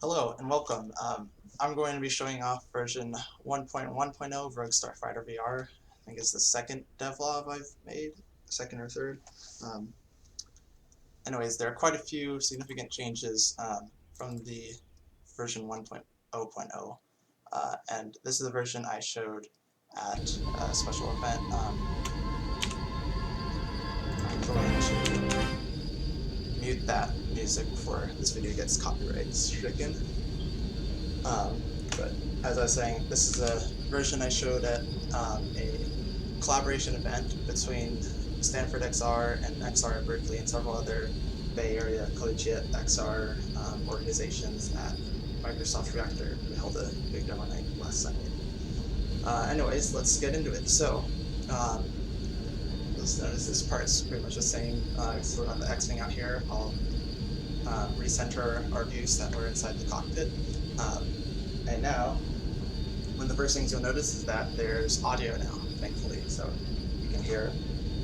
Hello and welcome. I'm going to be showing off version 1.1.0 of Rogue Starfighter VR. I think it's the second devlog I've made, second or third. Um, Anyways, there are quite a few significant changes from the version 1.0.0, and this is the version I showed at a special event. I'm going to mute that music before this video gets copyright stricken. But as I was saying, this is a version I showed at a collaboration event between Stanford XR and XR at Berkeley and several other Bay Area collegiate XR organizations at Microsoft Reactor. We held a big demo night last Sunday. Anyways, let's get into it. So, let's notice this part's pretty much the same. So we've got the X-Wing out here. I'll recenter our view so that we're inside the cockpit. And now, one of the first things you'll notice is that there's audio now, thankfully. So you can hear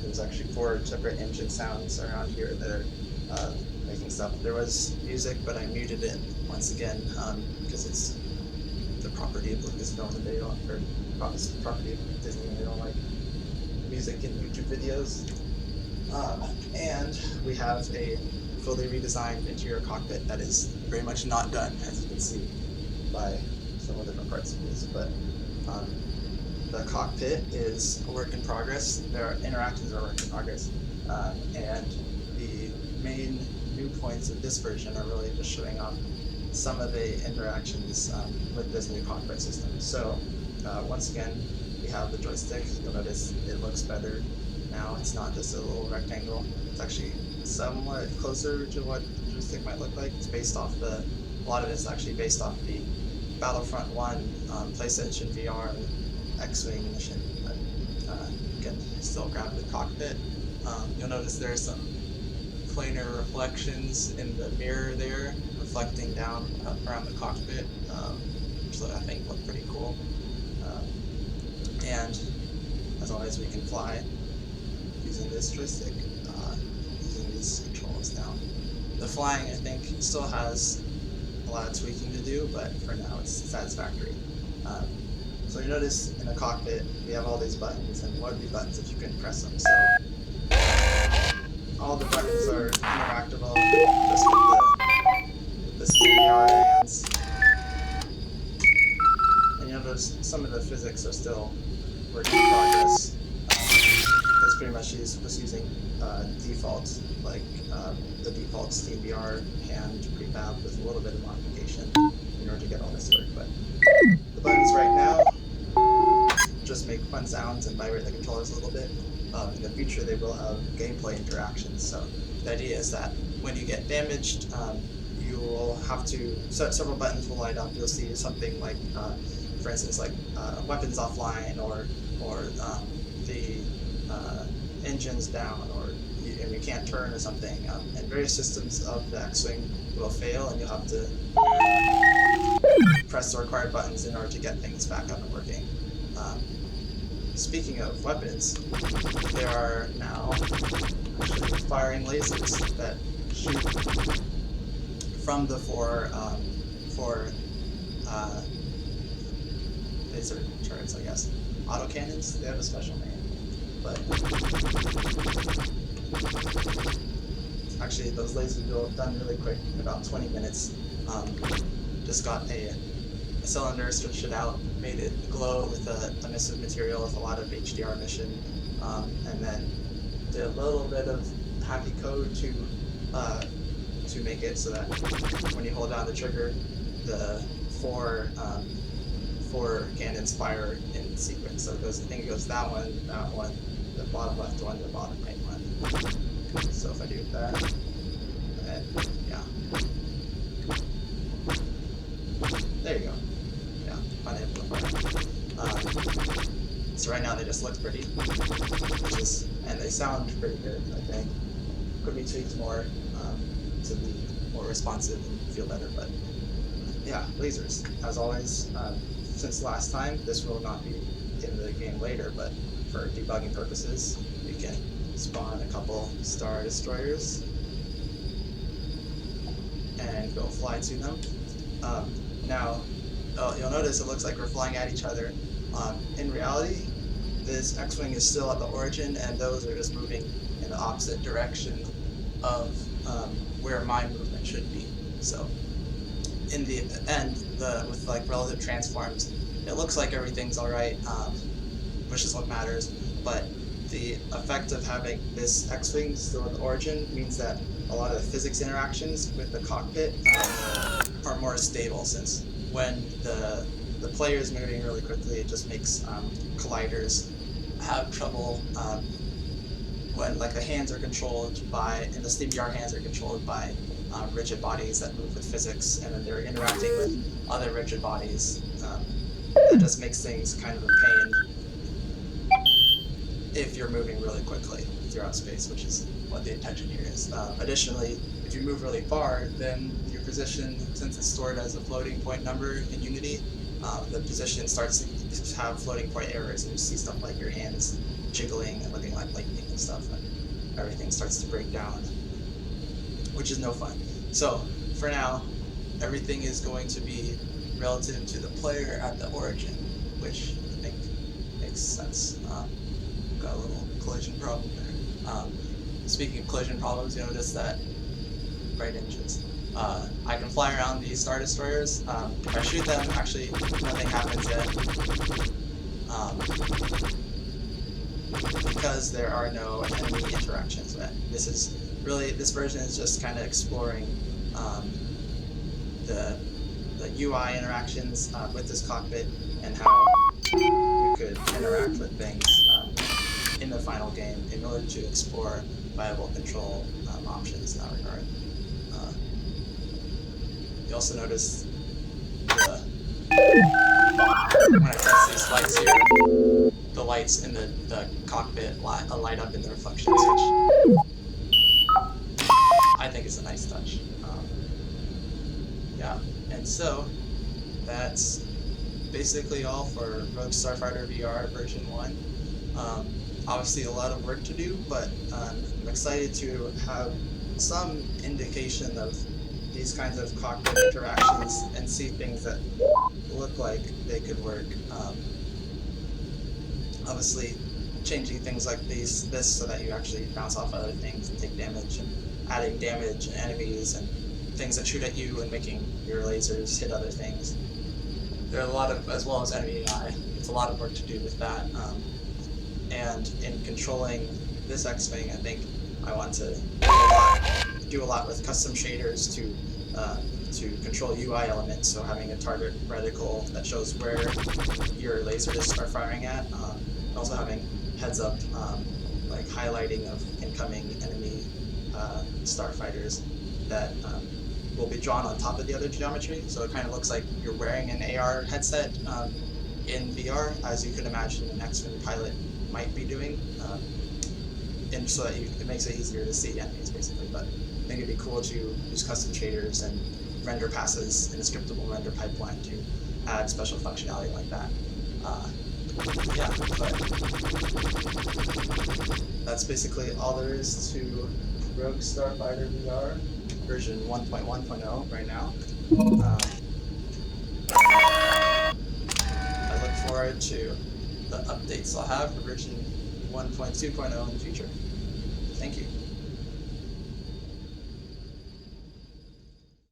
there's actually 4 separate engine sounds around here that are making stuff. There was music, but I muted it once again because it's the property of Lucasfilm and they don't, or property of Disney and they don't like music in YouTube videos. And we have a fully redesigned interior cockpit that is very much not done, as you can see by some of the different parts of this, but the cockpit is a work in progress. Their interactions are a work in progress, and the main new points of this version are really just showing off some of the interactions with this new cockpit system. So once again, we have the joystick. You'll notice it looks better now. It's not just a little rectangle. It's actually somewhat closer to what the joystick might look like. It's based off a lot of it's actually based off the Battlefront 1 PlayStation VR X-Wing mission, but you can still grab the cockpit. You'll notice there are some planar reflections in the mirror there, reflecting down around the cockpit, which I think look pretty cool. And as always, we can fly using this joystick, using these controls now. The flying, I think, still has a lot of tweaking to do, but for now it's satisfactory. So you notice in the cockpit we have all these buttons, and what would be buttons if you couldn't press them? So all the buttons are interactable just with the SteamVR hands. And you'll notice some of the physics are still work in progress. It's pretty much just using default, like the default SteamVR hand prefab with a little bit of modification in order to get all this to work. But the buttons right now just make fun sounds and vibrate the controllers a little bit. In the future, they will have gameplay interactions. So the idea is that when you get damaged, you will have to, several buttons will light up. You'll see something like, for instance, like weapons offline, or the engine's down, and you can't turn or something. And various systems of the X-Wing will fail, and you'll have to press the required buttons in order to get things back up and working. Speaking of weapons, there are now actually firing lasers that shoot from the four laser turrets, I guess. Autocannons? They have a special name. But actually, those lasers will done really quick, in about 20 minutes. Just got a cylinder, stretched it out, made it glow with a emissive material with a lot of HDR emission, and then did a little bit of hacky code to make it so that when you hold down the trigger, the four cannons fire in sequence. So it goes, I think it goes that one, the bottom left one, the bottom right one. So if I do that, and yeah. There you go. Yeah, unable to fire. So right now they just look pretty, and they sound pretty good, I think. Could be tweaked more to be more responsive and feel better, but yeah, lasers. As always, since last time, this will not be in the game later, but for debugging purposes, we can spawn a couple Star Destroyers and go fly to them. Now, you'll notice it looks like we're flying at each other. In reality, this X-Wing is still at the origin, and those are just moving in the opposite direction of where my movement should be. So, in the end, with like relative transforms, it looks like everything's all right, which is what matters. But the effect of having this X-Wing still at the origin means that a lot of the physics interactions with the cockpit are more stable, since when the player is moving really quickly, it just makes colliders have trouble when like the hands are controlled by, and the SteamVR hands are controlled by rigid bodies that move with physics, and then they're interacting with other rigid bodies. That just makes things kind of a pain if you're moving really quickly throughout space, which is what the intention here is. Additionally, if you move really far, then your position, since it's stored as a floating point number in Unity, the position starts to have floating point errors, and you see stuff like your hands jiggling and looking like lightning and stuff, and everything starts to break down, which is no fun. So for now, everything is going to be relative to the player at the origin, which I think makes sense. Got a little collision problem there. Speaking of collision problems, you notice that right engines. I can fly around these Star Destroyers. If I shoot them, actually nothing happens yet. Because there are no enemy interactions yet. This version is just kind of exploring the UI interactions with this cockpit, and how you could interact with things in the final game in order to explore viable control options in that regard. You also notice when I test these lights here, the lights in the cockpit light up in the reflections, which I think is a nice touch. Yeah, and so that's basically all for Rogue Starfighter VR version 1. Obviously a lot of work to do, but I'm excited to have some indication of these kinds of cockpit interactions and see things that look like they could work. Obviously, changing things like this so that you actually bounce off other things and take damage, and adding damage and enemies and things that shoot at you and making your lasers hit other things. There are a lot of, as well as enemy AI, it's a lot of work to do with that. And in controlling this X-Wing, I think I want to do a lot with custom shaders to control UI elements, so having a target reticle that shows where your lasers are firing at, and also having heads up like highlighting of incoming enemy starfighters that will be drawn on top of the other geometry, so it kind of looks like you're wearing an AR headset in VR, as you could imagine an X-Wing pilot might be doing, and so that it makes it easier to see enemies, basically. But I think it'd be cool to use custom shaders and render passes in a scriptable render pipeline to add special functionality like that. Yeah, but that's basically all there is to Rogue Starfighter VR version 1.1.0 right now. I look forward to the updates I'll have for version 1.2.0 in the future. Thank you.